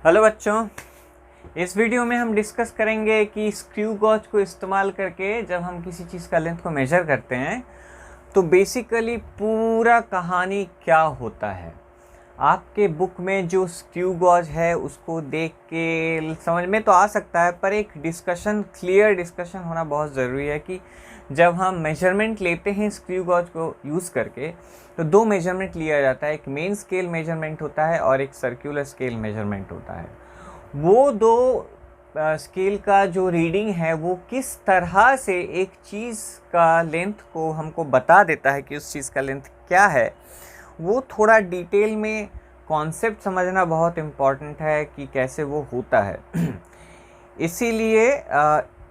Hello बच्चों, इस video में हम डिस्कस करेंगे कि स्क्रू गॉज को इस्तेमाल करके जब हम किसी चीज़ का लेंथ को मेजर करते हैं तो बेसिकली पूरा कहानी क्या होता है। आपके बुक में जो स्क्रू गॉज है उसको देख के समझ में तो आ सकता है, पर एक डिस्कशन, क्लियर डिस्कशन होना बहुत ज़रूरी है कि जब हम मेजरमेंट लेते हैं स्क्रू गॉज को यूज़ करके तो दो मेजरमेंट लिया जाता है। एक मेन स्केल मेजरमेंट होता है और एक सर्कुलर स्केल मेजरमेंट होता है। वो दो स्केल का जो रीडिंग है वो किस तरह से एक चीज़ का लेंथ को हमको बता देता है कि उस चीज़ का लेंथ क्या है, वो थोड़ा डिटेल में कॉन्सेप्ट समझना बहुत इम्पॉर्टेंट है कि कैसे वो होता है। इसीलिए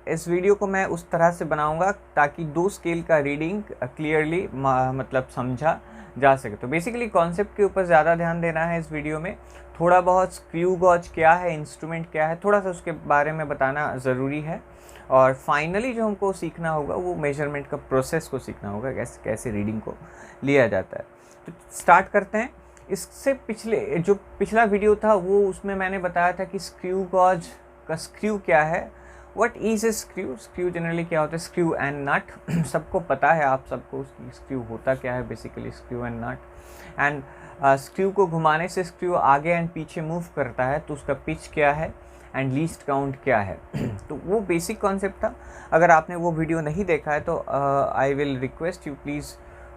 इस वीडियो को मैं उस तरह से बनाऊंगा ताकि दो स्केल का रीडिंग क्लियरली मतलब समझा जा सके। तो बेसिकली कॉन्सेप्ट के ऊपर ज़्यादा ध्यान देना है इस वीडियो में। थोड़ा बहुत स्क्रू गॉज क्या है, इंस्ट्रूमेंट क्या है, थोड़ा सा उसके बारे में बताना ज़रूरी है। और फाइनली जो हमको सीखना होगा वो मेजरमेंट का प्रोसेस को सीखना होगा, कैसे कैसे रीडिंग को लिया जाता है। तो स्टार्ट करते हैं। इससे पिछला वीडियो था वो, उसमें मैंने बताया था कि स्क्रू गॉज का स्क्रू क्या है, what is a screw. Screw generally क्या होता है, स्क्रू एंड नट। सबको पता है, आप सबको उसकी स्क्रू होता क्या है, basically screw and nut. And screw को घुमाने से स्क्रू आगे एंड पीछे मूव करता है तो उसका पिच क्या है एंड लीस्ट काउंट क्या है। तो वो बेसिक कॉन्सेप्ट था। अगर आपने वो वीडियो नहीं देखा है तो I will request you please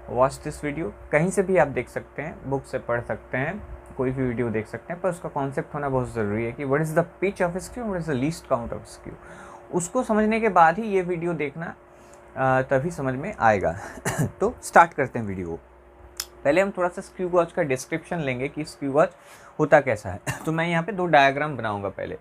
watch this video. कहीं से भी आप देख सकते हैं, बुक से पढ़ सकते हैं, कोई भी वीडियो देख सकते हैं, पर उसका कॉन्सेप्ट होना बहुत ज़रूरी है कि what is the pitch of screw, what is the least count of screw. उसको समझने के बाद ही ये वीडियो देखना, तभी समझ में आएगा। तो स्टार्ट करते हैं वीडियो को। पहले हम थोड़ा सा स्क्रू गॉज का डिस्क्रिप्शन लेंगे कि स्क्रू गॉज होता कैसा है। तो मैं यहाँ पे दो डायग्राम बनाऊंगा पहले।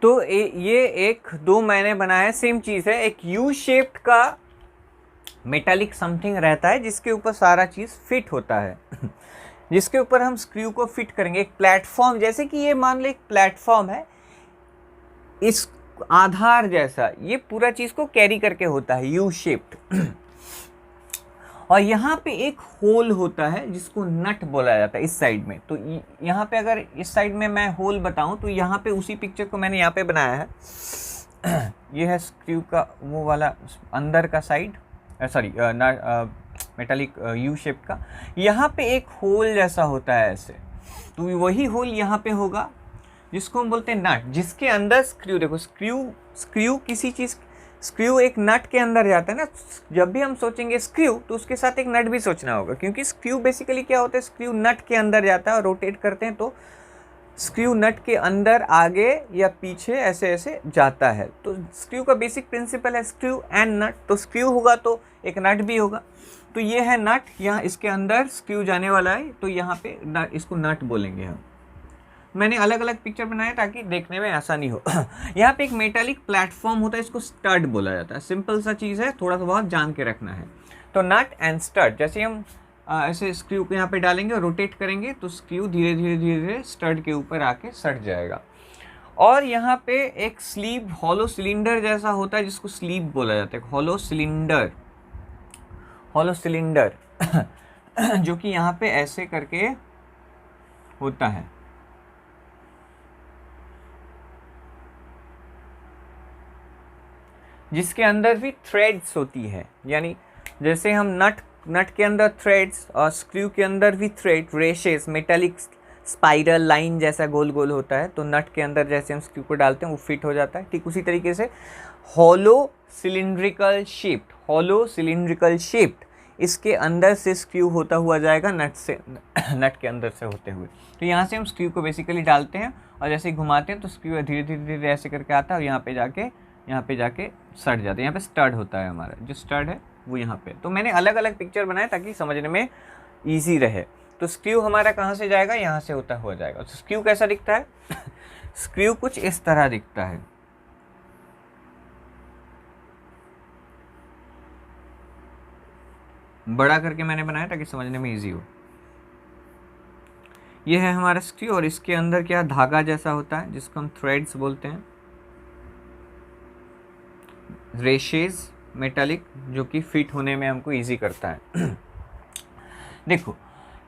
तो ये एक दो मैंने बनाया, सेम चीज़ है। एक यू शेप्ड का मेटालिक समथिंग रहता है जिसके ऊपर सारा चीज़ फिट होता है। जिसके ऊपर हम स्क्रू को फिट करेंगे। एक प्लेटफॉर्म, जैसे कि ये मान लो एक प्लेटफॉर्म है, इस आधार जैसा ये पूरा चीज़ को कैरी करके होता है, यू शेप्ड। और यहाँ पे एक होल होता है जिसको नट बोला जाता है इस साइड में। तो यहाँ पे अगर इस साइड में मैं होल बताऊं तो यहाँ पे उसी पिक्चर को मैंने यहाँ पे बनाया है। ये है स्क्रू का वो वाला अंदर का side, sorry metallic U shape का। यहाँ पे एक होल जैसा होता है ऐसे, तो वही होल यहाँ पे होगा जिसको हम बोलते हैं नट, जिसके अंदर स्क्रू, देखो स्क्रू किसी चीज़, स्क्रू एक नट के अंदर जाता है ना। जब भी हम सोचेंगे स्क्रू तो उसके साथ एक नट भी सोचना होगा, क्योंकि स्क्रू बेसिकली क्या होता है, स्क्रू नट के अंदर जाता है और रोटेट करते हैं तो स्क्रू नट के अंदर आगे या पीछे ऐसे ऐसे जाता है। तो स्क्रू का बेसिक प्रिंसिपल है स्क्रू एंड नट। तो स्क्रू होगा तो एक नट भी होगा। तो ये है नट, यहाँ इसके अंदर स्क्रू जाने वाला है, तो यहाँ पे इसको नट बोलेंगे हम। मैंने अलग अलग पिक्चर बनाए ताकि देखने में आसानी हो। यहाँ पे एक मेटालिक प्लेटफॉर्म होता है, इसको स्टड बोला जाता है। सिंपल सा चीज़ है, थोड़ा सा बहुत जान के रखना है। तो नट एंड स्टड, जैसे हम ऐसे स्क्रू को यहाँ पे डालेंगे और रोटेट करेंगे तो स्क्रू धीरे धीरे धीरे धीरे स्टड के ऊपर आके सट जाएगा। और यहाँ पे एक स्लीव, हॉलो सिलेंडर जैसा होता है जिसको स्लीव बोला जाता है, हॉलो सिलेंडर, हॉलो सिलेंडर। जो कि यहाँ पे ऐसे करके होता है, जिसके अंदर भी थ्रेड्स होती है। यानी जैसे हम नट के अंदर थ्रेड्स और स्क्रू के अंदर भी thread, rashes, metallic spiral line जैसा गोल गोल होता है। तो नट के अंदर जैसे हम स्क्रू को डालते हैं वो फिट हो जाता है। ठीक उसी तरीके से hollow cylindrical shaped, hollow cylindrical shaped, इसके अंदर से स्क्रू होता हुआ जाएगा नट के अंदर से होते हुए। तो यहाँ से हम स्क्रू को बेसिकली डालते हैं और जैसे ही घुमाते हैं तो स्क्रू धीरे धीरे धीरे ऐसे करके आता है और यहाँ पे जाके सट जाते हैं। यहाँ पे स्टड होता है हमारा, जो स्टड है वो यहाँ पे। तो मैंने अलग अलग पिक्चर बनाए ताकि समझने में ईजी रहे। तो स्क्रू हमारा कहाँ से जाएगा, यहाँ से होता हुआ जाएगा। तो स्क्रू कैसा दिखता है? स्क्रू कुछ इस तरह दिखता है। बड़ा करके मैंने बनाया ताकि समझने में इजी हो। ये है हमारा स्क्रू और इसके अंदर क्या धागा जैसा होता है जिसको हम थ्रेड्स बोलते हैं, रेशेज मेटालिक, जो कि फिट होने में हमको इजी करता है। देखो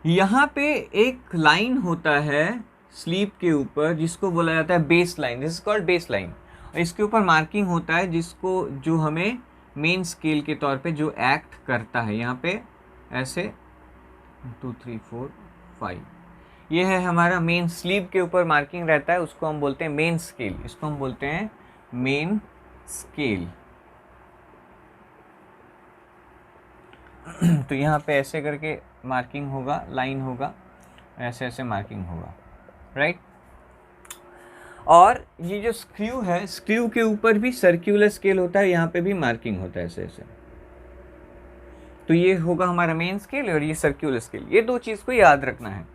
यहाँ पे एक लाइन होता है स्लीव के ऊपर जिसको बोला जाता है base line, this is called base line. और इसके ऊपर मार्किंग होता है जिसको जो हमें मेन स्केल के तौर पे जो एक्ट करता है। यहाँ पे ऐसे 2 3 4 5, ये है हमारा मेन स्लीव के ऊपर मार्किंग रहता है, उसको हम बोलते हैं मेन स्केल, इसको हम बोलते हैं मेन स्केल। तो यहाँ पे ऐसे करके मार्किंग होगा, लाइन होगा, ऐसे ऐसे मार्किंग होगा, राइट। और ये जो स्क्रू है, स्क्रू के ऊपर भी सर्कुलर स्केल होता है, यहाँ पे भी मार्किंग होता है ऐसे ऐसे। तो ये होगा हमारा मेन स्केल और ये सर्कुलर स्केल, ये दो चीज़ को याद रखना है।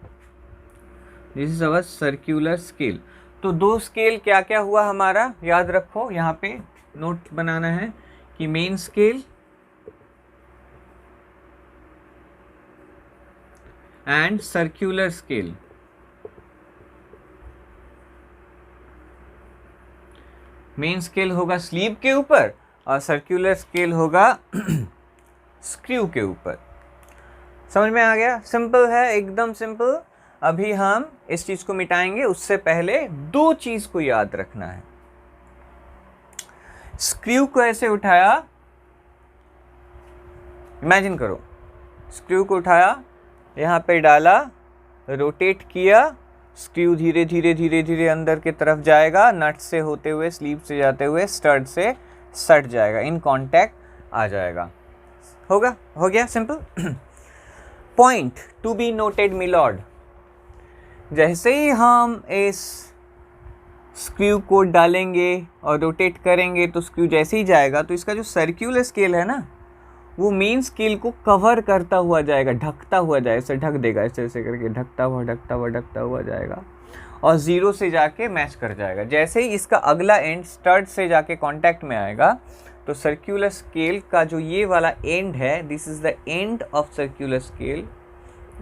This is our circular scale. तो दो स्केल क्या क्या हुआ हमारा, याद रखो, यहाँ पे नोट बनाना है कि main scale and circular scale. Main scale होगा स्लीव के ऊपर और सर्कुलर स्केल होगा स्क्रू के ऊपर। समझ में आ गया? सिंपल है, एकदम सिंपल। अभी हम इस चीज को मिटाएंगे, उससे पहले दो चीज को याद रखना है। स्क्रू को ऐसे उठाया, इमेजिन करो, स्क्रू को उठाया, यहाँ पे डाला, रोटेट किया, स्क्रू धीरे धीरे धीरे धीरे अंदर की तरफ जाएगा, नट से होते हुए, स्लीव से जाते हुए, स्टड से सट जाएगा, इन कांटेक्ट आ जाएगा। होगा, हो गया, simple. Point to be noted milord, जैसे ही हम इस स्क्रू को डालेंगे और रोटेट करेंगे तो स्क्रू जैसे ही जाएगा तो इसका जो सर्कुलर स्केल है ना, वो मेन स्केल को कवर करता हुआ जाएगा, ढकता हुआ जाएगा, ऐसे ढक देगा, ऐसे ऐसे करके ढकता हुआ ढकता हुआ ढकता हुआ जाएगा और जीरो से जाके मैच कर जाएगा। जैसे ही इसका अगला एंड स्टड से जाके कांटेक्ट में आएगा तो सर्कुलर स्केल का जो ये वाला एंड है, this is the end of circular scale,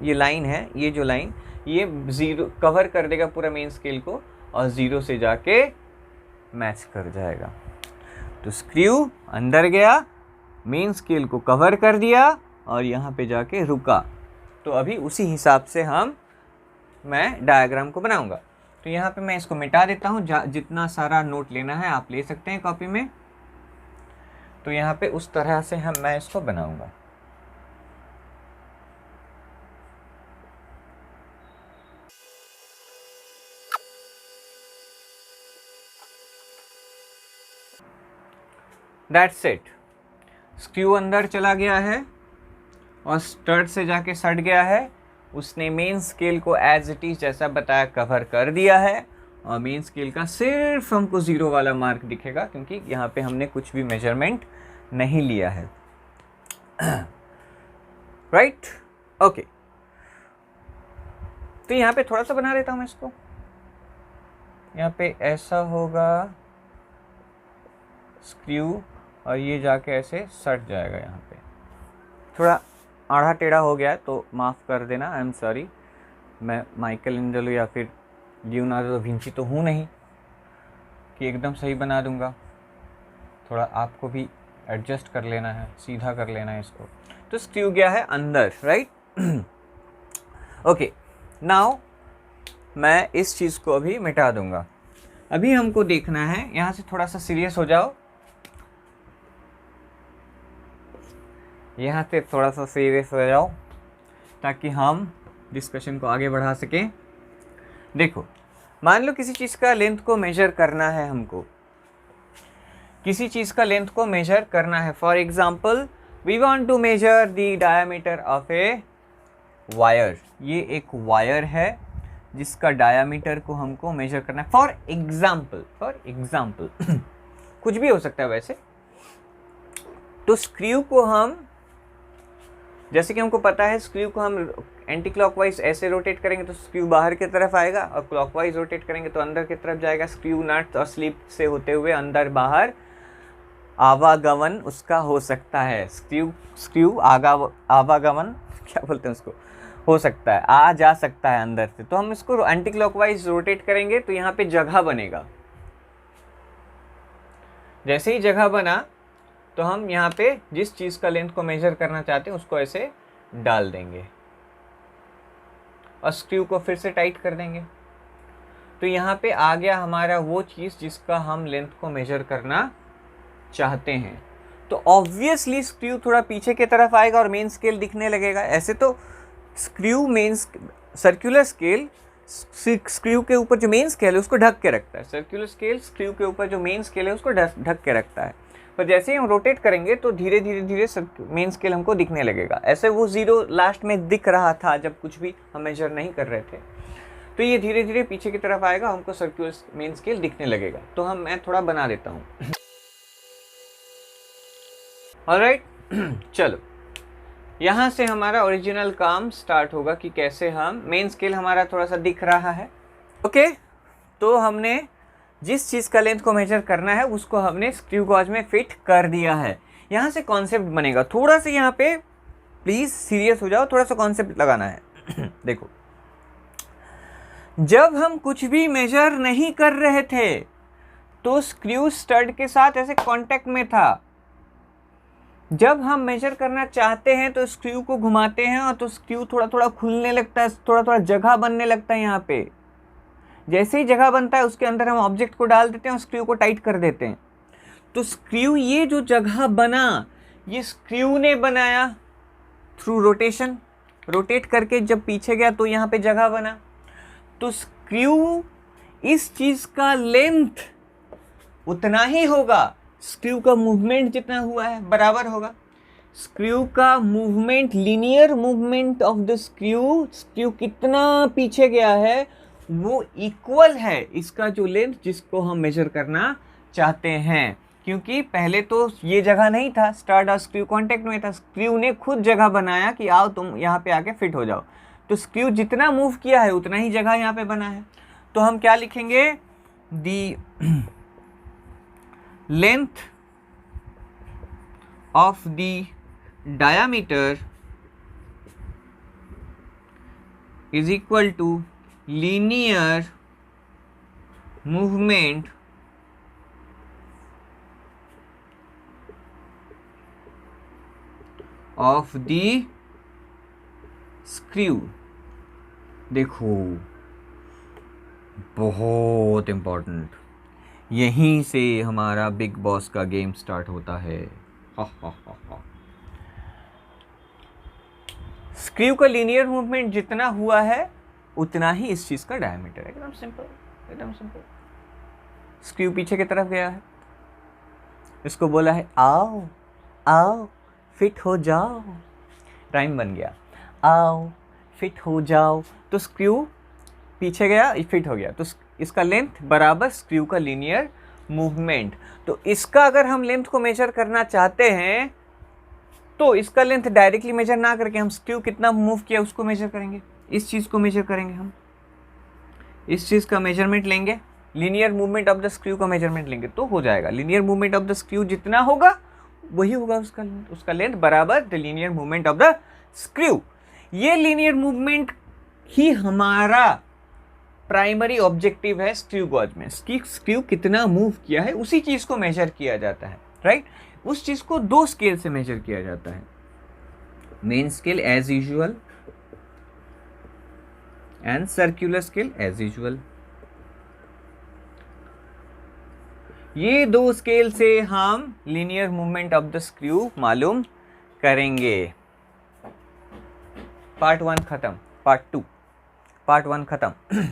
ये लाइन है, ये जो लाइन, ये जीरो कवर कर देगा पूरा मेन स्केल को और जीरो से जाके मैच कर जाएगा। तो स्क्रू अंदर गया, मेन स्केल को कवर कर दिया और यहाँ पे जाके रुका। तो अभी उसी हिसाब से मैं डायग्राम को बनाऊंगा। तो यहाँ पे मैं इसको मिटा देता हूँ, जितना सारा नोट लेना है आप ले सकते हैं कॉपी में। तो यहाँ पे उस तरह से मैं इसको बनाऊंगा। That's it। स्क्रू अंदर चला गया है और स्टड से जाके सट गया है, उसने मेन स्केल को एज इट इज जैसा बताया कवर कर दिया है और मेन स्केल का सिर्फ हमको जीरो वाला मार्क दिखेगा क्योंकि यहाँ पे हमने कुछ भी मेजरमेंट नहीं लिया है। Right, okay. तो यहाँ पे थोड़ा सा बना देता हूँ मैं इसको। यहाँ पे ऐसा होगा स्क्रू और ये जाके ऐसे सट जाएगा। यहाँ पे थोड़ा आड़ा टेढ़ा हो गया है तो माफ़ कर देना, आई एम सॉरी। मैं माइकल एंजेलो या फिर लियोनार्डो दा विंची तो हूँ नहीं कि एकदम सही बना दूंगा, थोड़ा आपको भी एडजस्ट कर लेना है, सीधा कर लेना है इसको। तो स्क्रू गया है अंदर, राइट। ओके, नाउ मैं इस चीज़ को अभी मिटा दूंगा। अभी हमको देखना है, यहाँ से थोड़ा सा सीरियस हो जाओ, यहाँ से थोड़ा सा सीरियस हो जाओ ताकि हम डिस्कशन को आगे बढ़ा सकें। देखो, मान लो किसी चीज़ का लेंथ को मेजर करना है, हमको किसी चीज़ का लेंथ को मेजर करना है। For example we want to measure the diameter of a wire. ये एक वायर है जिसका डायामीटर को हमको मेजर करना है। फॉर एग्जाम्पल कुछ भी हो सकता है वैसे। तो स्क्रू को हम, जैसे कि हमको पता है, स्क्रू को हम एंटी क्लॉकवाइज ऐसे रोटेट करेंगे तो स्क्रू बाहर की तरफ आएगा और क्लॉकवाइज रोटेट करेंगे तो अंदर की तरफ जाएगा। स्क्रू नट और स्लीव से होते हुए अंदर बाहर आवागमन उसका हो सकता है, स्क्रू आवागमन क्या बोलते हैं उसको, हो सकता है, आ जा सकता है अंदर से। तो हम इसको एंटी क्लॉकवाइज रोटेट करेंगे तो यहाँ पे जगह बनेगा। जैसे ही जगह बना तो हम यहाँ पे जिस चीज़ का लेंथ को मेजर करना चाहते हैं उसको ऐसे डाल देंगे और स्क्रू को फिर से टाइट कर देंगे। तो यहाँ पे आ गया हमारा वो चीज़ जिसका हम लेंथ को मेजर करना चाहते हैं। तो ऑब्वियसली स्क्रू थोड़ा पीछे की तरफ आएगा और मेन स्केल दिखने लगेगा। ऐसे तो स्क्रू सर्कुलर स्केल स्क्रू के ऊपर जो मेन स्केल है उसको ढक के रखता है, सर्कुलर स्केल स्क्रू के ऊपर जो मेन स्केल है उसको ढक के रखता है। पर जैसे ही हम रोटेट करेंगे तो धीरे धीरे मेन स्केल हमको दिखने लगेगा। ऐसे वो जीरो लास्ट में दिख रहा था जब कुछ भी हम मेजर नहीं कर रहे थे, तो ये धीरे धीरे पीछे की तरफ आएगा, हमको सर्कुलर मेन स्केल दिखने लगेगा। तो मैं थोड़ा बना देता हूँ। ऑलराइट, चलो यहाँ से हमारा ओरिजिनल काम स्टार्ट होगा कि कैसे हम मेन स्केल हमारा थोड़ा सा दिख रहा है। ओके, तो हमने जिस चीज़ का लेंथ को मेजर करना है उसको हमने स्क्रू गॉज में फिट कर दिया है। यहाँ से कॉन्सेप्ट बनेगा, थोड़ा सा यहाँ पे प्लीज़ सीरियस हो जाओ, थोड़ा सा कॉन्सेप्ट लगाना है। देखो, जब हम कुछ भी मेजर नहीं कर रहे थे तो स्क्रू स्टड के साथ ऐसे कांटेक्ट में था। जब हम मेजर करना चाहते हैं तो स्क्रू को घुमाते हैं और तो स्क्रू थोड़ा थोड़ा खुलने लगता है, थोड़ा थोड़ा जगह बनने लगता है। यहाँ पे जैसे ही जगह बनता है उसके अंदर हम ऑब्जेक्ट को डाल देते हैं और स्क्रू को टाइट कर देते हैं। तो स्क्रू, ये जो जगह बना ये स्क्रू ने बनाया थ्रू रोटेशन। रोटेट करके जब पीछे गया तो यहाँ पे जगह बना। तो स्क्रू, इस चीज़ का लेंथ उतना ही होगा, स्क्रू का मूवमेंट जितना हुआ है बराबर होगा। स्क्रू का movement, linear movement of the screw कितना पीछे गया है वो इक्वल है इसका जो लेंथ जिसको हम मेजर करना चाहते हैं। क्योंकि पहले तो ये जगह नहीं था, स्टार्ट और स्क्रू कांटेक्ट में था, स्क्रू ने खुद जगह बनाया कि आओ तुम यहाँ पे आके फिट हो जाओ। तो स्क्रू जितना मूव किया है उतना ही जगह यहाँ पे बना है। तो हम क्या लिखेंगे, दी length of the diameter is equal to linear movement of the screw। देखो, बहुत इम्पोर्टेंट, यहीं से हमारा बिग बॉस का गेम स्टार्ट होता है। स्क्रू का लीनियर मूवमेंट जितना हुआ है उतना ही इस चीज़ का डायमीटर है। एकदम सिंपल, एकदम सिंपल। स्क्रू पीछे की तरफ गया है, इसको बोला है आओ आओ फिट हो जाओ, टाइम बन गया, आओ फिट हो जाओ। तो स्क्रू पीछे गया, फिट हो गया। तो इसका लेंथ बराबर स्क्रू का लीनियर मूवमेंट। तो इसका अगर हम लेंथ को मेजर करना चाहते हैं तो इसका लेंथ डायरेक्टली मेजर ना करके हम स्क्रू कितना मूव किया उसको मेजर करेंगे, इस चीज़ को मेजर करेंगे। हम इस चीज़ का मेजरमेंट लेंगे, linear movement of the screw का मेजरमेंट लेंगे तो हो जाएगा। Linear movement of the screw जितना होगा वही होगा उसका लेंथ बराबर the linear movement of the screw. ये लीनियर मूवमेंट ही हमारा प्राइमरी ऑब्जेक्टिव है स्क्रू गॉज में। स्क्रू कितना मूव किया है उसी चीज़ को मेजर किया जाता है, राइट। उस चीज़ को दो स्केल से मेजर किया जाता है, main scale as usual and circular scale as usual. ये दो स्केल से हम linear movement of the screw मालूम करेंगे। पार्ट 1 खत्म, पार्ट 1 खत्म।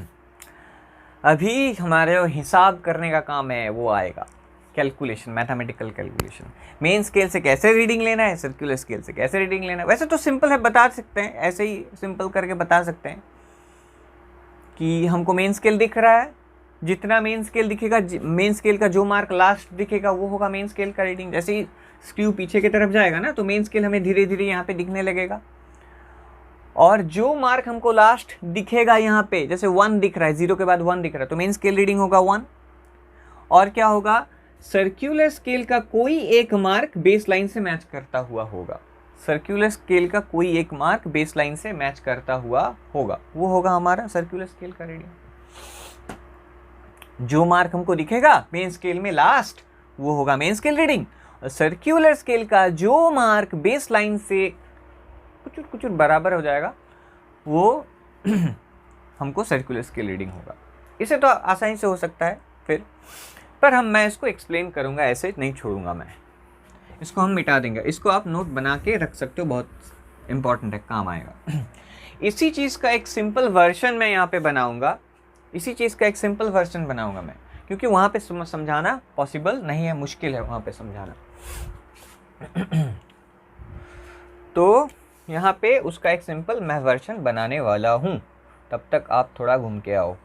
अभी हमारे हिसाब करने का काम है, वो आएगा calculation, mathematical calculation. Main scale से कैसे रीडिंग लेना है, सर्कुलर स्केल से कैसे रीडिंग लेना है। वैसे तो सिंपल है, बता सकते हैं, ऐसे ही सिंपल करके बता सकते हैं कि हमको मेन स्केल दिख रहा है, जितना मेन स्केल दिखेगा, मेन स्केल का जो मार्क लास्ट दिखेगा वो होगा मेन स्केल का रीडिंग। जैसे ही स्क्रू पीछे की तरफ जाएगा ना तो मेन स्केल हमें धीरे धीरे यहाँ पे दिखने लगेगा, और जो मार्क हमको लास्ट दिखेगा यहाँ पे, जैसे 1 दिख रहा है, 0 के बाद 1 दिख रहा है, तो मेन स्केल रीडिंग होगा 1। और क्या होगा, सर्कुलर स्केल का कोई एक मार्क बेस लाइन से मैच करता हुआ होगा। सर्कुलर स्केल का कोई एक मार्क बेस लाइन से मैच करता हुआ होगा, वो होगा हमारा सर्कुलर स्केल का रीडिंग। जो मार्क हमको दिखेगा मेन स्केल में लास्ट, वो होगा मेन स्केल रीडिंग। और सर्कुलर स्केल का जो मार्क बेस लाइन से कुछ बराबर हो जाएगा, वो हमको सर्कुलर स्केल रीडिंग होगा। इसे तो आसानी से हो सकता है फिर, पर मैं इसको एक्सप्लेन करूंगा, ऐसे नहीं छोड़ूंगा मैं इसको। हम मिटा देंगे, इसको आप नोट बना के रख सकते हो, बहुत इंपॉर्टेंट है, काम आएगा। इसी चीज़ का एक सिंपल वर्जन मैं यहाँ पे बनाऊंगा, इसी चीज़ का एक सिंपल वर्जन बनाऊंगा मैं, क्योंकि वहाँ पे समझाना पॉसिबल नहीं है, मुश्किल है वहाँ पे समझाना। तो यहाँ पे उसका एक सिंपल मैं वर्जन बनाने वाला हूँ, तब तक आप थोड़ा घूम के आओ।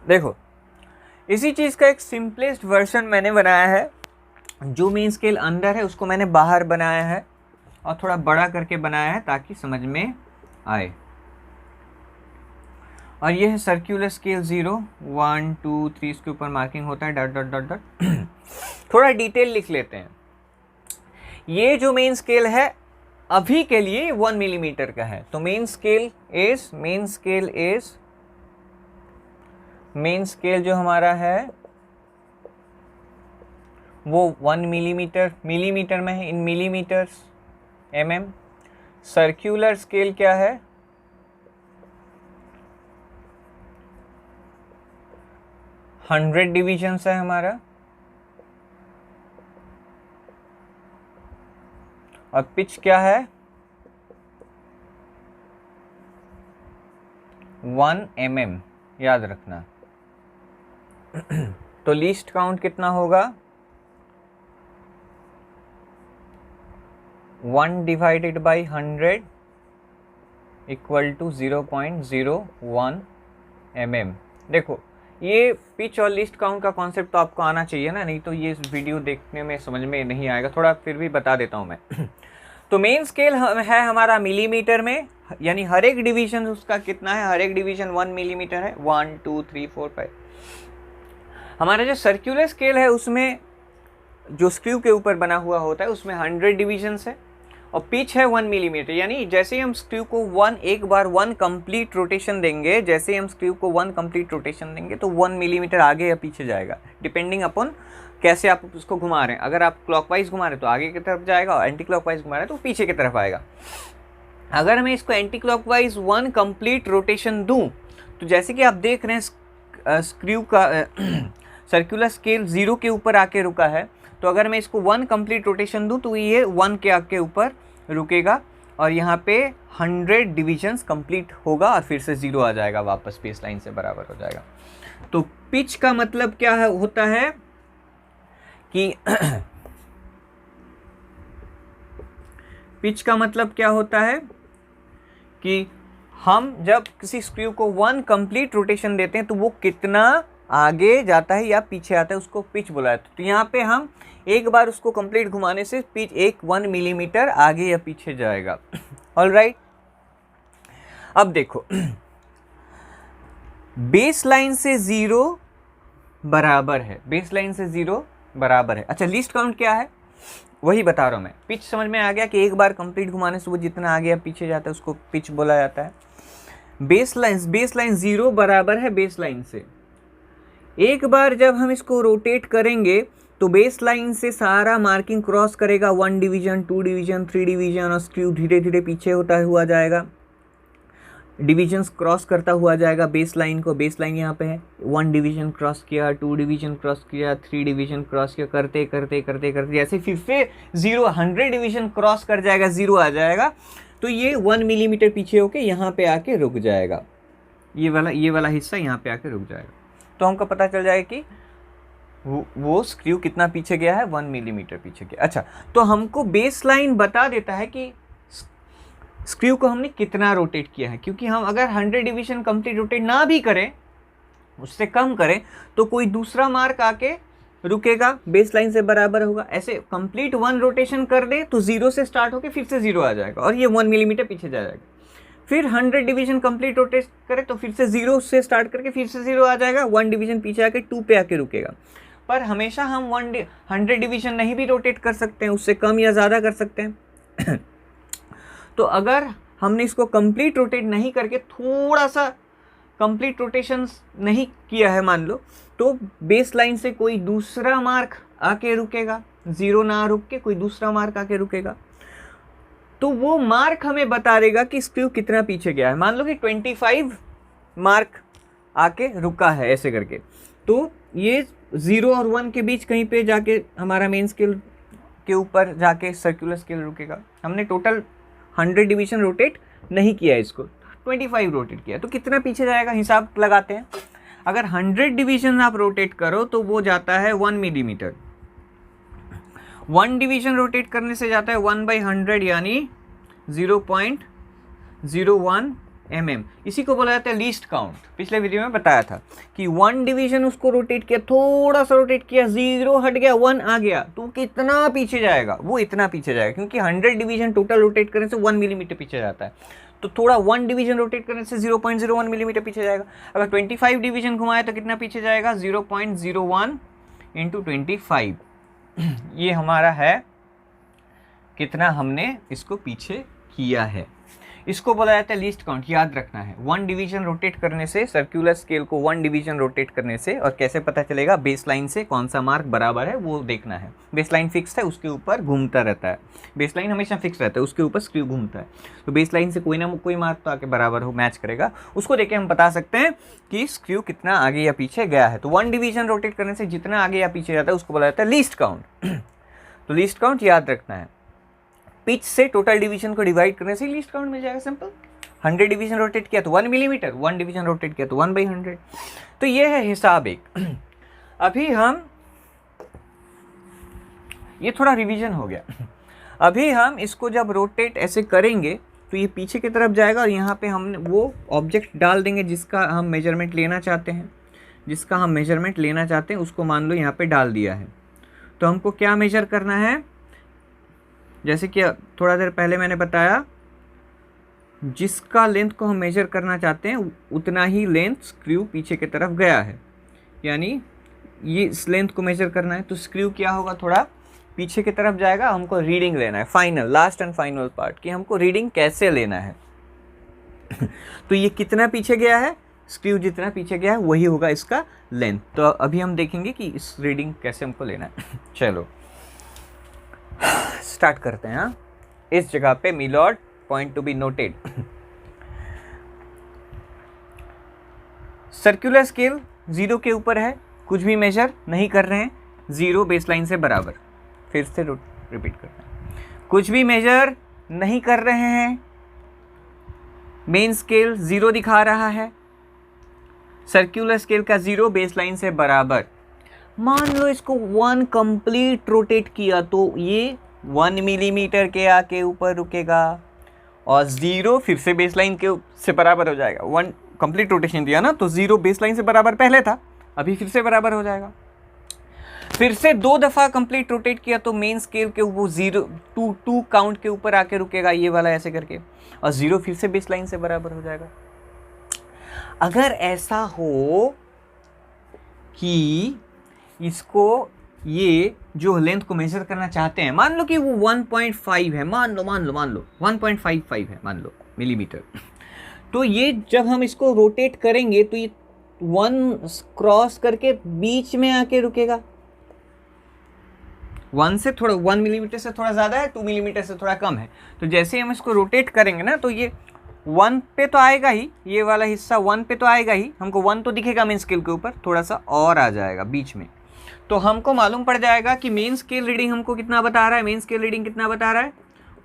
देखो, इसी चीज़ का एक सिंपलेस्ट वर्जन मैंने बनाया है। जो मेन स्केल अंदर है उसको मैंने बाहर बनाया है और थोड़ा बड़ा करके बनाया है ताकि समझ में आए। और ये है सर्कुलर स्केल 0, 1, 2, 3, इसके ऊपर मार्किंग होता है डॉट डॉट डॉट डॉट। थोड़ा डिटेल लिख लेते हैं। ये जो मेन स्केल है अभी के लिए 1 मिलीमीटर का है, तो मेन स्केल जो हमारा है वो 1 मिलीमीटर में है, इन मिलीमीटर्स mm। सर्कुलर स्केल क्या है, हंड्रेड डिविजन्स है हमारा, और पिच क्या है 1 mm, याद रखना। तो लीस्ट काउंट कितना होगा, 1 divided by 100 equal to 0.01 mm। देखो, ये पिच और लिस्ट काउंट का कॉन्सेप्ट तो आपको आना चाहिए ना, नहीं तो ये वीडियो देखने में समझ में नहीं आएगा, थोड़ा फिर भी बता देता हूँ मैं। तो मेन स्केल है हमारा मिलीमीटर में, यानी हर एक डिवीजन उसका कितना है, हर एक डिवीजन 1 मिलीमीटर है, 1, 2, 3, 4, 5। हमारा जो सर्कुलर स्केल है उसमें जो स्क्रू के ऊपर बना हुआ होता है उसमें 100 डिविजन्स है और पिच है 1 मिलीमीटर। यानी जैसे ही हम स्क्रू को एक बार 1 कंप्लीट रोटेशन देंगे, जैसे ही हम स्क्रू को 1 कंप्लीट रोटेशन देंगे तो 1 मिलीमीटर आगे या पीछे जाएगा, डिपेंडिंग अपॉन कैसे आप उसको घुमा रहे हैं। अगर आप क्लॉकवाइज घुमा रहे हैं तो आगे की तरफ जाएगा, और एंटी क्लॉकवाइज घुमा रहे हैं तो पीछे की तरफ आएगा। अगर मैं इसको एंटी क्लॉकवाइज 1 कंप्लीट रोटेशन दूं, तो जैसे कि आप देख रहे हैं स्क्रू का सर्कुलर स्केल 0 के ऊपर आके रुका है, तो अगर मैं इसको 1 कंप्लीट रोटेशन दूं तो ये 1 के आके ऊपर रुकेगा और यहाँ पे 100 डिविजन्स कंप्लीट होगा और फिर से 0 आ जाएगा, वापस बेस लाइन से बराबर हो जाएगा। तो पिच का मतलब क्या होता है कि पिच का मतलब क्या होता है कि हम जब किसी स्क्रू को 1 कंप्लीट रोटेशन देते हैं तो वो कितना आगे जाता है या पीछे आता है उसको पिच बोला जाता है। तो यहाँ पे हम एक बार उसको कंप्लीट घुमाने से पिच 1 मिलीमीटर आगे या पीछे जाएगा। ऑलराइट, अब देखो, बेस लाइन से 0 बराबर है, बेस लाइन से 0 बराबर है। अच्छा, लीस्ट काउंट क्या है वही बता रहा हूँ मैं। पिच समझ में आ गया कि एक बार कंप्लीट घुमाने से वो जितना आगे या पीछे जाता है उसको पिच बोला जाता है। बेस लाइन 0 बराबर है बेस लाइन से। एक बार जब हम इसको रोटेट करेंगे तो बेस लाइन से सारा मार्किंग क्रॉस करेगा, 1 डिवीजन, 2 डिवीजन, 3 डिवीजन, और स्क्रू धीरे धीरे पीछे होता हुआ जाएगा, डिविजन्स क्रॉस करता हुआ जाएगा बेस लाइन को। बेस लाइन यहाँ पे है, 1 डिवीजन क्रॉस किया, 2 डिवीजन क्रॉस किया, 3 डिवीजन क्रॉस किया, करते करते करते करते जैसे फिर से 100 डिवीजन क्रॉस कर जाएगा, 0 आ जाएगा, तो ये 1 मिलीमीटर पीछे होके यहाँ पे आके रुक जाएगा। ये वाला हिस्सा यहाँ पे आके रुक जाएगा, तो हमको पता चल जाएगा कि वो स्क्रू कितना पीछे गया है, 1 मिलीमीटर पीछे गया। अच्छा, तो हमको बेस लाइन बता देता है कि स्क्रू को हमने कितना रोटेट किया है, क्योंकि हम अगर 100 डिवीजन कंप्लीट रोटेट ना भी करें, उससे कम करें, तो कोई दूसरा मार्क आके रुकेगा, बेस लाइन से बराबर होगा। ऐसे कंप्लीट 1 रोटेशन कर दे तो 0 से स्टार्ट होकर फिर से 0 आ जाएगा और ये 1 मिलीमीटर पीछे जा जाएगा। फिर 100 डिवीजन कंप्लीट रोटेट करे तो फिर से 0 से स्टार्ट करके फिर से 0 आ जाएगा, 1 डिवीजन पीछे आके 2 पे आके रुकेगा। पर हमेशा हम 100 डिवीजन नहीं भी रोटेट कर सकते हैं, उससे कम या ज़्यादा कर सकते हैं। तो अगर हमने इसको कंप्लीट रोटेट नहीं करके थोड़ा सा कंप्लीट रोटेशन नहीं किया है मान लो, तो बेस लाइन से कोई दूसरा मार्क आके रुकेगा, 0 ना रुक के कोई दूसरा मार्क आके रुकेगा, तो वो मार्क हमें बता देगा कि स्क्रू कितना पीछे गया है। मान लो कि 25 मार्क आके रुका है ऐसे करके, तो ये 0 और 1 के बीच कहीं पे जाके हमारा मेन स्केल के ऊपर जाके सर्कुलर स्केल रुकेगा। हमने टोटल 100 डिवीजन रोटेट नहीं किया है, इसको 25 रोटेट किया, तो कितना पीछे जाएगा हिसाब लगाते हैं। अगर 100 डिवीजन आप रोटेट करो तो वो जाता है 1 मिलीमीटर। 1 डिवीजन रोटेट करने से जाता है 1/100 यानी 0.01 mm। इसी को बोला जाता है लीस्ट काउंट। पिछले वीडियो में बताया था कि 1 डिवीजन उसको रोटेट किया, थोड़ा सा रोटेट किया, 0 हट गया, 1 आ गया, तो कितना पीछे जाएगा, वो इतना पीछे जाएगा, क्योंकि 100 डिवीजन टोटल रोटेट करने से 1 मिलीमीटर पीछे जाता है। तो थोड़ा 1 डिवीजन रोटेट करने से 0.01 मिलीमीटर पीछे जाएगा। अगर 25 डिवीजन घुमाए तो कितना पीछे जाएगा, 0.01 × 25। ये हमारा है कितना हमने इसको पीछे किया है। इसको बोला जाता है लीस्ट काउंट, याद रखना है। 1 डिवीजन रोटेट करने से, सर्कुलर स्केल को 1 डिवीजन रोटेट करने से, और कैसे पता चलेगा, बेस लाइन से कौन सा मार्क बराबर है वो देखना है। बेस लाइन फिक्स है, उसके ऊपर घूमता रहता है। बेस लाइन हमेशा फिक्स रहता है, उसके ऊपर स्क्रू घूमता है, तो बेस लाइन से कोई ना कोई मार्क तो आके बराबर हो, मैच करेगा। उसको देख के हम बता सकते हैं कि स्क्रू कितना आगे या पीछे गया है। तो 1 डिवीजन रोटेट करने से जितना आगे या पीछे जाता है उसको बोला जाता है लीस्ट काउंट। तो लीस्ट काउंट याद रखना है। पिच से टोटल डिवीजन को डिवाइड करने से लीस्ट काउंट मिल जाएगा, सिंपल। 100 डिवीजन रोटेट किया तो 1 मिलीमीटर, 1 डिवीजन रोटेट किया तो 1/100। तो ये है हिसाब एक। अभी हम, ये थोड़ा रिवीजन हो गया। अभी हम इसको जब रोटेट ऐसे करेंगे तो ये पीछे की तरफ जाएगा और यहाँ पे हम वो ऑब्जेक्ट डाल देंगे जिसका हम मेजरमेंट लेना चाहते हैं। जिसका हम मेजरमेंट लेना चाहते हैं उसको मान लो यहाँ पे डाल दिया है। तो हमको क्या मेजर करना है, जैसे कि थोड़ा देर पहले मैंने बताया, जिसका लेंथ को हम मेजर करना चाहते हैं उतना ही लेंथ स्क्रू पीछे की तरफ गया है, यानी ये इस लेंथ को मेजर करना है। तो स्क्रू क्या होगा, थोड़ा पीछे की तरफ जाएगा। हमको रीडिंग लेना है, final, last and final part, कि हमको रीडिंग कैसे लेना है। तो ये कितना पीछे गया है, स्क्रू जितना पीछे गया है वही होगा इसका लेंथ। तो अभी हम देखेंगे कि इस रीडिंग कैसे हमको लेना है। चलो स्टार्ट करते हैं। इस जगह पे milord point to be noted. Circular scale 0 के ऊपर है, कुछ भी मेजर नहीं कर रहे हैं, 0 बेसलाइन से बराबर। फिर से रिपीट करते हैं, कुछ भी मेजर नहीं कर रहे हैं, मेन स्केल 0 दिखा रहा है, सर्कुलर स्केल का 0 बेसलाइन से बराबर। मान लो इसको 1 कंप्लीट रोटेट किया तो ये 1 मिलीमीटर के आके ऊपर रुकेगा और 0 फिर से बेसलाइन के से बराबर हो जाएगा। 1 कंप्लीट रोटेशन दिया ना, तो 0 बेसलाइन से बराबर पहले था, अभी फिर से बराबर हो जाएगा। फिर से 2 दफ़ा कंप्लीट रोटेट किया तो मेन स्केल के वो 2 काउंट के ऊपर आके रुकेगा, ये वाला ऐसे करके, और 0 फिर से बेसलाइन से बराबर हो जाएगा। अगर ऐसा हो कि इसको ये जो लेंथ को मेजर करना चाहते हैं, मान लो कि वो 1.5 है, मान लो 1.55 है, मान लो मिलीमीटर, तो ये जब हम इसको रोटेट करेंगे तो ये 1 क्रॉस करके बीच में आके रुकेगा। 1 से थोड़ा 1 मिलीमीटर से थोड़ा ज़्यादा है, 2 मिलीमीटर से थोड़ा कम है। तो जैसे हम इसको रोटेट करेंगे ना, तो ये 1 पे तो आएगा ही, ये वाला हिस्सा 1 पे तो आएगा ही, हमको 1 तो दिखेगा मेन स्केल के ऊपर, थोड़ा सा और आ जाएगा बीच में। तो हमको मालूम पड़ जाएगा कि मेन स्केल रीडिंग हमको कितना बता रहा है, मेन स्केल रीडिंग कितना बता रहा है,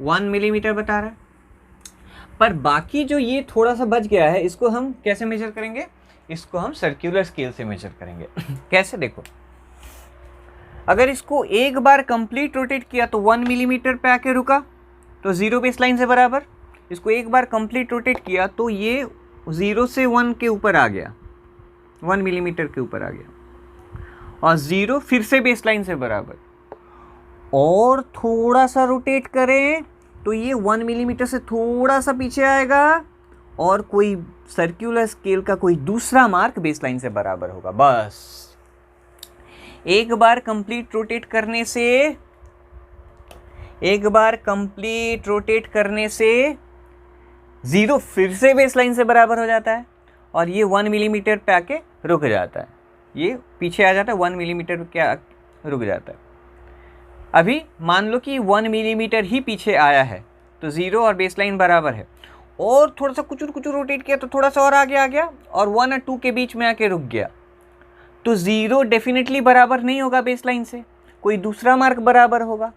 1 मिलीमीटर बता रहा है। पर बाकी जो ये थोड़ा सा बच गया है, इसको हम कैसे मेजर करेंगे, इसको हम सर्कुलर स्केल से मेजर करेंगे। कैसे, देखो, अगर इसको एक बार कंप्लीट रोटेट किया तो 1 मिलीमीटर पे आके रुका, तो 0 बेसलाइन से बराबर। इसको एक बार कंप्लीट रोटेट किया तो ये 0 से 1 के ऊपर आ गया, 1 मिलीमीटर के ऊपर आ गया। और 0 फिर से बेसलाइन से बराबर, और थोड़ा सा रोटेट करें तो ये 1 मिलीमीटर से थोड़ा सा पीछे आएगा, और कोई सर्कुलर स्केल का कोई दूसरा मार्क बेसलाइन से बराबर होगा। बस एक बार कंप्लीट रोटेट करने से 0 फिर से बेसलाइन से बराबर हो जाता है, और ये 1 मिलीमीटर पे आके रुक जाता है, ये पीछे आ जाता है 1 मिलीमीटर पे क्या रुक जाता है। अभी मान लो कि 1 मिलीमीटर ही पीछे आया है, तो 0 और बेसलाइन बराबर है, और थोड़ा सा कुचुर कुचुर रोटेट किया तो थोड़ा सा और आगे आ गया, और 1 और 2 के बीच में आके रुक गया, तो 0 डेफिनेटली बराबर नहीं होगा बेसलाइन से, कोई दूसरा मार्क बराबर होगा।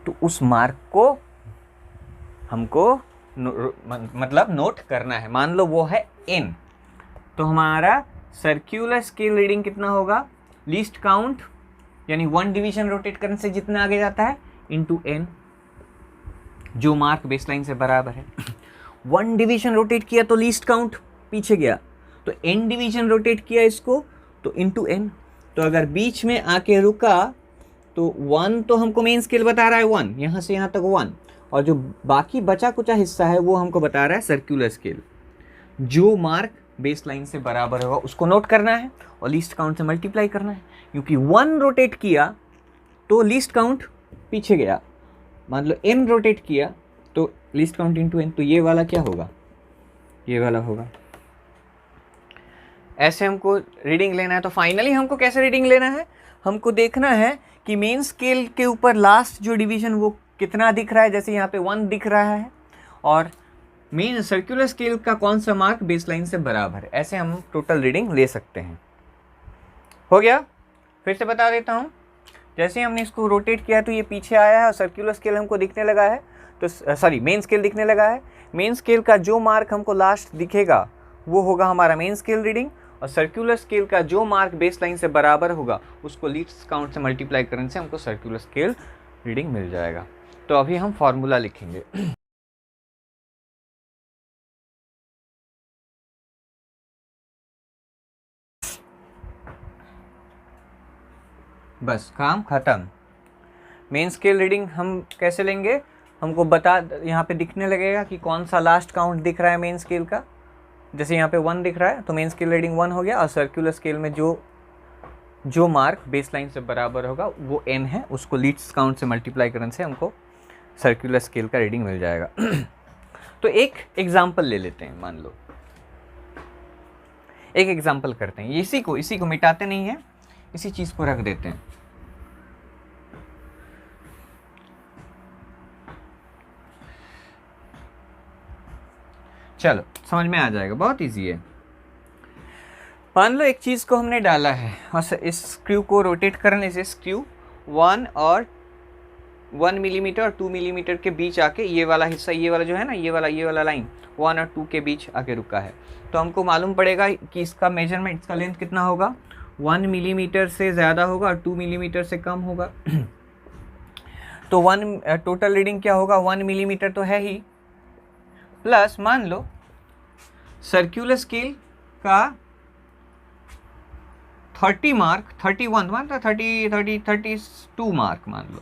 तो उस मार्क को हमको मतलब नोट करना है। मान लो वो है n, तो हमारा सर्क्यूलर स्केल रीडिंग कितना होगा, लीस्ट काउंट यानी 1 डिवीजन रोटेट करने से जितना आगे जाता है इंटू n, जो मार्क बेसलाइन से बराबर है। 1 डिवीजन रोटेट किया तो लीस्ट काउंट पीछे गया, तो n डिवीजन रोटेट किया इसको तो इंटू n, तो अगर बीच में आके रुका तो 1 तो हमको मेन स्केल बता रहा है 1, यहाँ से यहाँ तक 1, और जो बाकी बचा कुचा हिस्सा है वो हमको बता रहा है सर्कुलर स्केल। जो मार्क बेसलाइन से बराबर होगा उसको नोट करना है और लीस्ट काउंट से मल्टीप्लाई करना है, क्योंकि 1 रोटेट किया तो लीस्ट काउंट पीछे गया, मान लो n रोटेट किया तो लीस्ट काउंट इंटू n, तो ये वाला क्या होगा, ये वाला होगा। ऐसे हमको रीडिंग लेना है। तो फाइनली हमको कैसे रीडिंग लेना है, हमको देखना है कि मेन स्केल के ऊपर लास्ट जो डिवीजन वो कितना दिख रहा है, जैसे यहाँ पे 1 दिख रहा है, और मेन सर्कुलर स्केल का कौन सा मार्क बेसलाइन से बराबर है। ऐसे हम टोटल रीडिंग ले सकते हैं। हो गया, फिर से बता देता हूँ। जैसे हमने इसको रोटेट किया तो ये पीछे आया है और सर्कुलर स्केल हमको दिखने लगा है, तो सॉरी मेन स्केल दिखने लगा है। मेन स्केल का जो मार्क हमको लास्ट दिखेगा वो होगा हमारा मेन स्केल रीडिंग, और सर्कुलर स्केल का जो मार्क बेसलाइन से बराबर होगा उसको लीस्ट काउंट से मल्टीप्लाई करने से हमको सर्कुलर स्केल रीडिंग मिल जाएगा। तो अभी हम फॉर्मूला लिखेंगे। बस काम खत्म। मेन स्केल रीडिंग हम कैसे लेंगे, हमको बता, यहाँ पे दिखने लगेगा कि कौन सा लास्ट काउंट दिख रहा है मेन स्केल का। जैसे यहाँ पे 1 दिख रहा है तो मेन स्केल रीडिंग 1 हो गया, और सर्कुलर स्केल में जो मार्क बेसलाइन से बराबर होगा वो n है, उसको लीस्ट काउंट से मल्टीप्लाई करने से हमको सर्कुलर स्केल का रीडिंग मिल जाएगा। तो एक एग्जाम्पल ले लेते हैं, मान लो एक एग्जाम्पल करते हैं, इसी को मिटाते नहीं है, इसी चीज़ को रख देते हैं। चलो समझ में आ जाएगा, बहुत इजी है। मान लो एक चीज़ को हमने डाला है और इस स्क्रू को रोटेट करने से स्क्रू 1 मिलीमीटर और 2 मिलीमीटर के बीच आके ये वाला हिस्सा, ये वाला जो है ना, ये वाला लाइन 1 और 2 के बीच आके रुका है। तो हमको मालूम पड़ेगा कि इसका मेजरमेंट, इसका लेंथ कितना होगा, 1 मिलीमीटर से ज़्यादा होगा और 2 मिलीमीटर से कम होगा। तो टोटल रीडिंग क्या होगा, 1 मिलीमीटर तो है ही, प्लस मान लो सर्कुलर स्केल का 32 मार्क, मान लो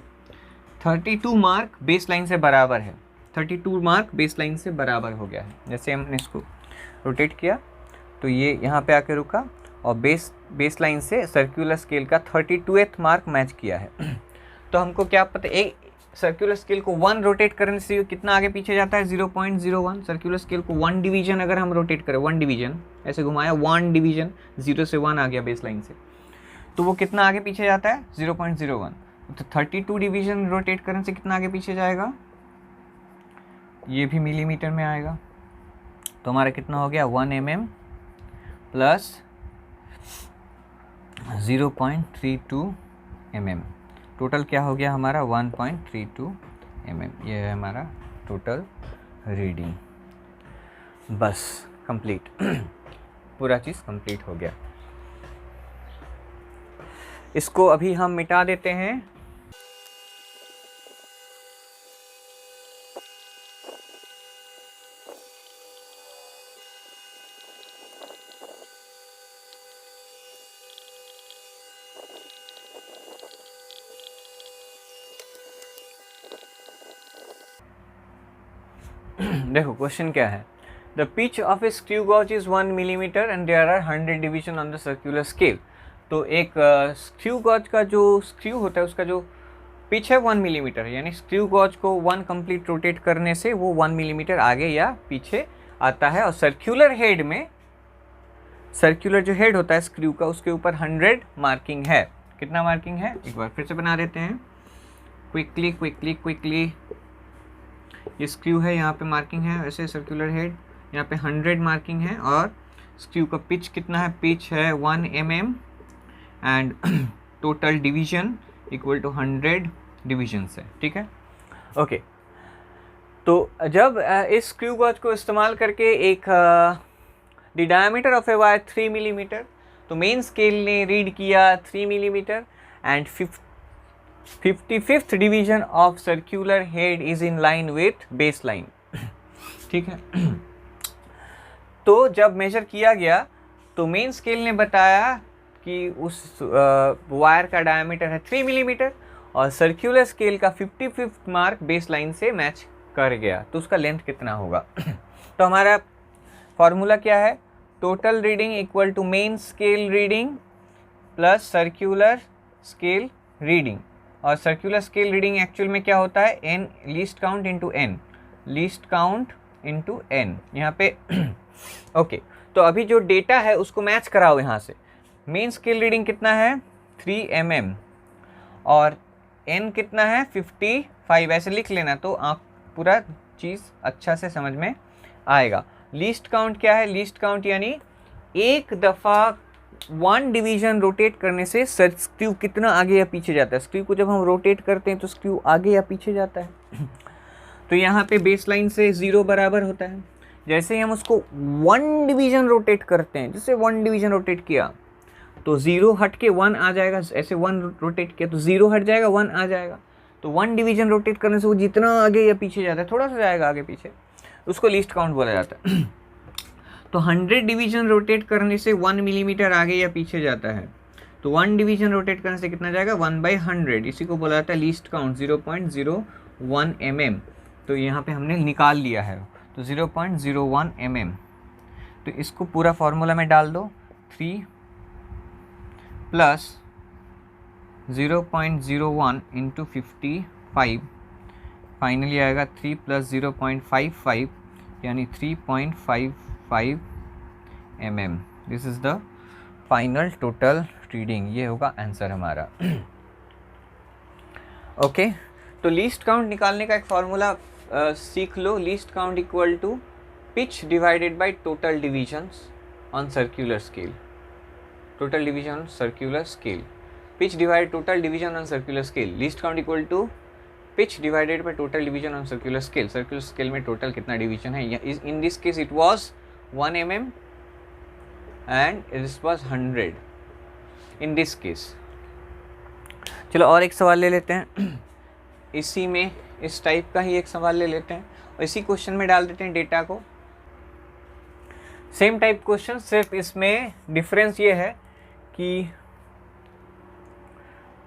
32 मार्क बेसलाइन से बराबर है, 32 मार्क बेसलाइन से बराबर हो गया है। जैसे हमने इसको रोटेट किया तो ये यहाँ पे आके रुका, और बेसलाइन से सर्कुलर स्केल का 32th मार्क मैच किया है। तो हमको क्या पता, एक सर्कुलर स्केल को 1 रोटेट करने से कितना आगे पीछे जाता है, 0.01। सर्कुलर स्केल को 1 डिवीजन अगर हम रोटेट करें, 1 डिवीजन ऐसे घुमाया, 1 डिवीजन 0 से 1 आ गया बेसलाइन से, तो वो कितना आगे पीछे जाता है, 0.01। तो 32 डिवीजन रोटेट करने से कितना आगे पीछे जाएगा, ये भी मिलीमीटर में आएगा। तो हमारा कितना हो गया, 1 mm प्लस 0.32 mm, टोटल क्या हो गया हमारा 1.32 mm। ये है हमारा टोटल रीडिंग। बस कंप्लीट, पूरा चीज़ कंप्लीट हो गया। इसको अभी हम मिटा देते हैं। देखो क्वेश्चन क्या है, the pitch of a screw gauge is 1 millimetre and there are 100 division on the circular scale. तो एक स्क्रू गॉज का जो स्क्रू होता है उसका जो पिच है 1 मिलीमीटर, यानी स्क्रू गॉज को 1 कंप्लीट रोटेट करने से वो 1 मिलीमीटर आगे या पीछे आता है। और सर्कुलर हेड में, सर्कुलर जो हेड होता है स्क्रू का, उसके ऊपर 100 मार्किंग है। कितना मार्किंग है, एक बार फिर से बना देते हैं क्विकली। ये स्क्रू है, यहाँ पे मार्किंग है वैसे सर्कुलर हेड, यहाँ पे 100 मार्किंग है। और स्क्रू का पिच कितना है, पिच है 1 mm and total division equal to 100 division है, ठीक है। ओके, तो जब इस स्क्रू गॉज को इस्तेमाल करके एक the diameter of a wire 3 millimetre, तो मेन स्केल ने रीड किया 3 millimetre and 55th division of circular head is in line with base line, ठीक है। तो जब मेजर किया गया तो मेन स्केल ने बताया कि उस वायर का डायमीटर है 3 मिलीमीटर और सर्कुलर स्केल का 55th मार्क बेस लाइन से मैच कर गया, तो उसका लेंथ कितना होगा। तो हमारा फॉर्मूला क्या है, total reading equal to main scale reading plus circular scale reading. और सर्कुलर स्केल रीडिंग एक्चुअल में क्या होता है, n least count into n, least count into n यहाँ पे। ओके, तो अभी जो डेटा है उसको मैच कराओ यहाँ से। मेन स्केल रीडिंग कितना है 3 mm और n कितना है 55, ऐसे लिख लेना तो आप पूरा चीज़ अच्छा से समझ में आएगा। लीस्ट काउंट क्या है, लीस्ट काउंट यानी एक दफ़ा 1 डिवीजन रोटेट करने से स्क्रू कितना आगे या पीछे जाता है। स्क्रू को जब हम रोटेट करते हैं तो स्क्रू आगे या पीछे जाता है। तो यहाँ पे बेस लाइन से 0 बराबर होता है। जैसे ही हम उसको 1 डिवीजन रोटेट करते हैं, जैसे 1 डिवीजन रोटेट किया तो 0 हट के 1 आ जाएगा, ऐसे 1 रोटेट किया तो 0 हट जाएगा 1 आ जाएगा। तो 1 डिवीजन रोटेट करने से वो जितना आगे या पीछे जाता है, थोड़ा सा जाएगा आगे पीछे, उसको लीस्ट काउंट बोला जाता है। तो 100 डिवीजन रोटेट करने से 1 मिलीमीटर आगे या पीछे जाता है, तो 1 डिवीजन रोटेट करने से कितना जाएगा 1/100, इसी को बोला जाता है लीस्ट काउंट 0.01 mm। तो यहाँ पे हमने निकाल लिया है, तो 0.01 mm। तो इसको पूरा फॉर्मूला में डाल दो, 3 प्लस 0.01 इंटू 55, फाइनली आएगा 3 प्लस 0.55 यानी 3.55 mm। This is the final total reading, ये होगा आंसर हमारा। ओके, तो लीस्ट काउंट निकालने का एक फॉर्मूला सीख लो। Least count equal to pitch divided by total divisions on circular scale. Total division on circular scale, pitch divide total division on circular scale. Least count equal to pitch divided by total division on circular scale. Circular scale में total कितना division है, in this case it was 1 mm and this was 100 in this case. चलो और एक सवाल ले लेते हैं, इसी में इस टाइप का ही एक सवाल ले लेते हैं और इसी क्वेश्चन में डाल देते हैं डेटा को। सेम टाइप क्वेश्चन, सिर्फ इसमें डिफरेंस ये है कि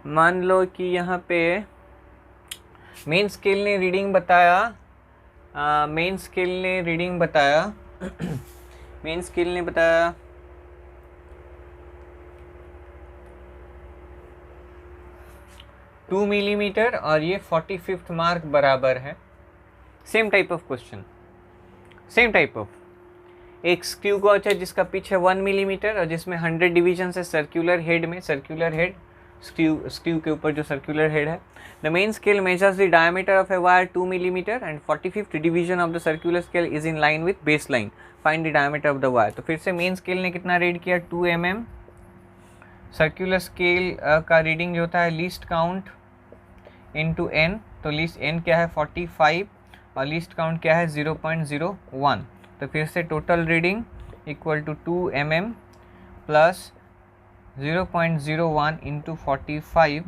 मान लो कि यहाँ पे मेन स्केल ने रीडिंग बताया, मेन स्केल ने रीडिंग बताया मेन स्केल ने बताया 2 मिलीमीटर और ये 45th मार्क बराबर है। Same type of question, same type of, एक स्क्रू गॉज है जिसका पिच है 1 मिलीमीटर और जिसमें 100 डिवीजन है सर्कुलर हेड में, सर्कुलर हेड स्क्रू के ऊपर जो सर्कुलर हेड है। The main scale measures the diameter of a wire 2 millimetre and 45th division of the circular scale is in line with base line, find the diameter of the wire. तो फिर से main scale ने कितना read किया 2 mm, circular scale का reading जो होता है लीस्ट काउंट इंटू n, तो लीस्ट n क्या है 45 और लीस्ट काउंट क्या है 0.01। तो फिर से total reading equal to 2 mm plus 0.01 into 45,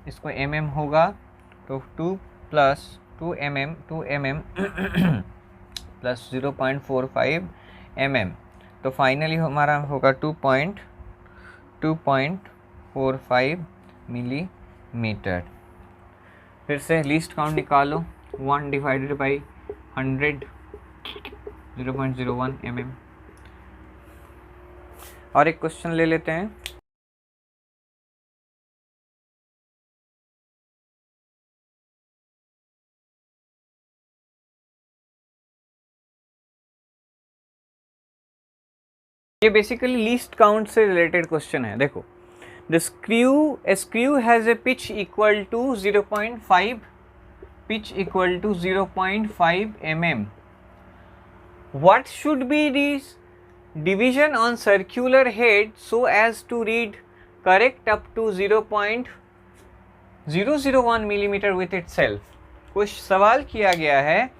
इसको mm होगा तो 2 प्लस 2 mm प्लस 0.45 mm, तो फाइनली हमारा होगा 2.45 मिलीमीटर। फिर से लीस्ट काउंट निकालो, 1 डिवाइडेड बाई 100 0.01 mm। और एक क्वेश्चन ले लेते हैं। ये बेसिकली लीस्ट काउंट से रिलेटेड क्वेश्चन है। देखो, the screw has a pitch equal to 0.5, pitch equal to 0.5 mm। What should be this division on circular head so as to read correct up to 0.001 mm with itself? कुछ सवाल किया गया है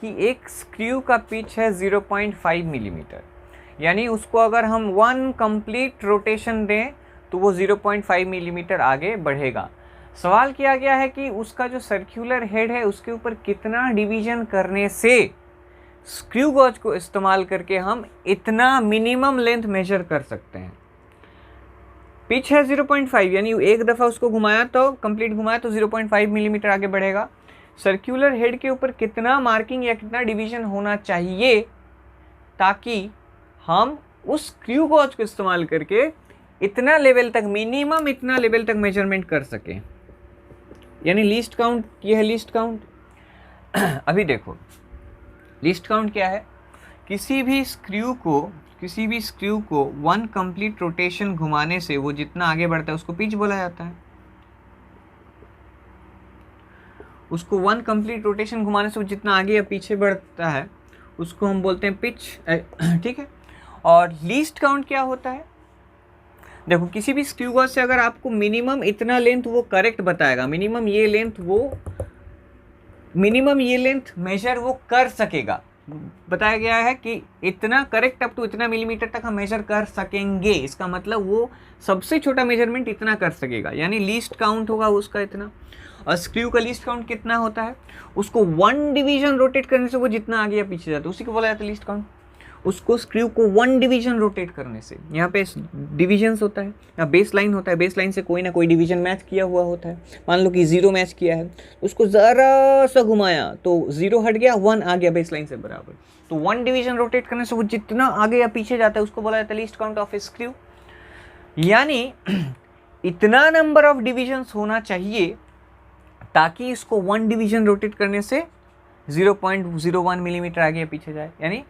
कि एक screw का पिच है 0.5 millimetre, यानी उसको अगर हम 1 कंप्लीट रोटेशन दें तो वो 0.5 मिलीमीटर आगे बढ़ेगा। सवाल किया गया है कि उसका जो सर्कुलर हेड है उसके ऊपर कितना डिवीजन करने से स्क्रू गॉज को इस्तेमाल करके हम इतना मिनिमम लेंथ मेजर कर सकते हैं। पिच है 0.5, यानी एक दफ़ा उसको घुमाया तो कंप्लीट घुमाया तो 0.5 मिलीमीटर आगे बढ़ेगा। सर्कुलर हेड के ऊपर कितना मार्किंग या कितना डिवीजन होना चाहिए ताकि हम उस स्क्रू गॉज को इस्तेमाल करके इतना लेवल तक, मिनिमम इतना लेवल तक मेजरमेंट कर सकें, यानी लीस्ट काउंट। ये है लीस्ट काउंट। अभी देखो लीस्ट काउंट क्या है। किसी भी स्क्रू को 1 कंप्लीट रोटेशन घुमाने से वो जितना आगे बढ़ता है उसको पिच बोला जाता है। उसको 1 कंप्लीट रोटेशन घुमाने से वो जितना आगे या पीछे बढ़ता है उसको हम बोलते हैं पिच, ठीक है। और लीस्ट काउंट क्या होता है? देखो, किसी भी स्क्रू गॉज से अगर आपको मिनिमम इतना लेंथ वो करेक्ट बताएगा, मिनिमम ये लेंथ मेजर वो कर सकेगा, बताया गया है कि इतना करेक्ट अप टू इतना मिलीमीटर तक हम मेजर कर सकेंगे। इसका मतलब वो सबसे छोटा मेजरमेंट इतना कर सकेगा, यानी लीस्ट काउंट होगा उसका इतना। और स्क्रू का लीस्ट काउंट कितना होता है? उसको 1 डिवीजन रोटेट करने से वो जितना आगे या पीछे जाता है उसी को बोला जाता है लीस्ट काउंट। उसको स्क्रू को 1 डिवीजन रोटेट करने से, यहाँ पे डिवीजन्स होता है या बेस लाइन होता है, बेस लाइन से कोई ना कोई डिवीजन मैच किया हुआ होता है। मान लो कि 0 मैच किया है, उसको ज़रा सा घुमाया तो 0 हट गया, 1 आ गया बेस लाइन से बराबर। तो 1 डिवीजन रोटेट करने से वो जितना आगे या पीछे जाता है उसको बोला जाता है least count of a screw. यानी इतना नंबर ऑफ डिविजन्स होना चाहिए ताकि इसको 1 डिवीजन रोटेट करने से 0.01 मिलीमीटर आगे या पीछे जाए, यानी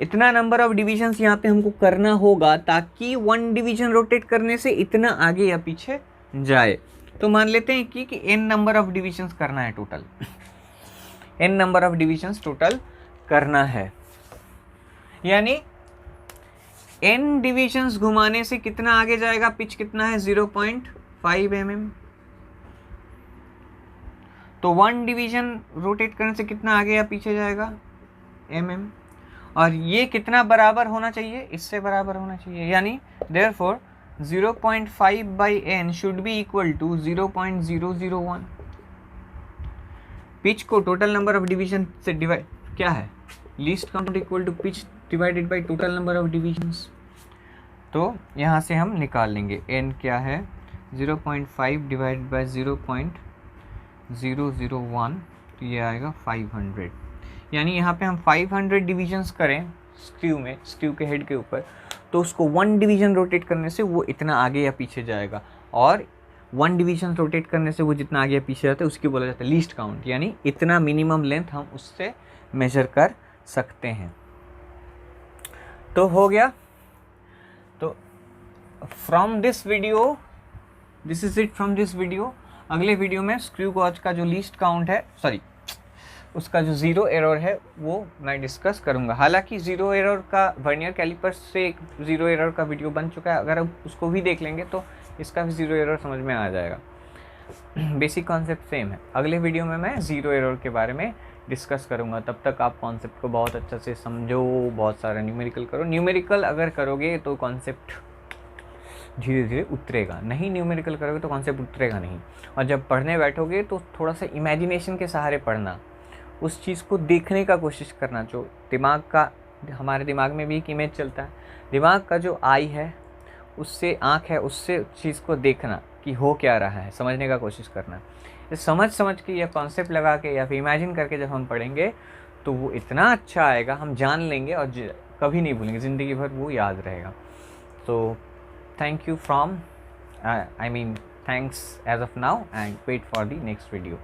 इतना नंबर ऑफ डिविजन्स यहाँ पे हमको करना होगा ताकि 1 डिवीजन रोटेट करने से इतना आगे या पीछे जाए। तो मान लेते हैं कि n नंबर ऑफ डिविजन्स करना है total, n number of divisions total करना है, यानी n डिविजन्स घुमाने से कितना आगे जाएगा? पिच कितना है? 0.5 mm। तो 1 डिवीजन रोटेट करने से कितना आगे या पीछे जाएगा? mm। और ये कितना बराबर होना चाहिए? इससे बराबर होना चाहिए, यानी therefore 0.5/n should be equal to 0.001। Pitch को टोटल नंबर ऑफ डिवीजन से डिवाइड, क्या है? Least count equal to pitch divided by total number of divisions. तो यहाँ से हम निकाल लेंगे n क्या है? 0.5 डिवाइडेड बाय 0.001, तो ये आएगा 500। यानी यहाँ पे हम 500 डिवीजन्स करें स्क्रू में, स्क्रू के हेड के ऊपर, तो उसको 1 डिवीजन रोटेट करने से वो इतना आगे या पीछे जाएगा, और 1 डिवीजन रोटेट करने से वो जितना आगे या पीछे जाता है उसकी बोला जाता है लीस्ट काउंट, यानी इतना मिनिमम लेंथ हम उससे मेजर कर सकते हैं। तो हो गया। तो from this video, this is it from this video. अगले वीडियो में स्क्रू गॉज का जो लीस्ट काउंट है, उसका जो ज़ीरो एरर है वो मैं डिस्कस करूंगा। हालांकि ज़ीरो एरर का वर्नियर कैलिपर से एक ज़ीरो एरर का वीडियो बन चुका है, अगर आप उसको भी देख लेंगे तो इसका भी ज़ीरो एरर समझ में आ जाएगा। बेसिक कॉन्सेप्ट सेम है। अगले वीडियो में मैं ज़ीरो एरर के बारे में डिस्कस करूंगा। तब तक आप कॉन्सेप्ट को बहुत अच्छा से समझो, बहुत सारा न्यूमेरिकल करो। न्यूमेरिकल अगर करोगे तो कॉन्सेप्ट धीरे धीरे उतरेगा, नहीं न्यूमेरिकल करोगे तो कॉन्सेप्ट उतरेगा नहीं। और जब पढ़ने बैठोगे तो थोड़ा सा इमेजिनेशन के सहारे पढ़ना, उस चीज़ को देखने का कोशिश करना। जो दिमाग का, हमारे दिमाग में भी एक इमेज चलता है, दिमाग का जो आई है उससे, आँख है उससे चीज़ को देखना कि हो क्या रहा है, समझने का कोशिश करना। समझ के या कॉन्सेप्ट लगा के या फिर इमेजिन करके जब हम पढ़ेंगे तो वो इतना अच्छा आएगा, हम जान लेंगे और कभी नहीं भूलेंगे, ज़िंदगी भर वो याद रहेगा। तो thank you from I mean, thanks as of now and wait for the next video.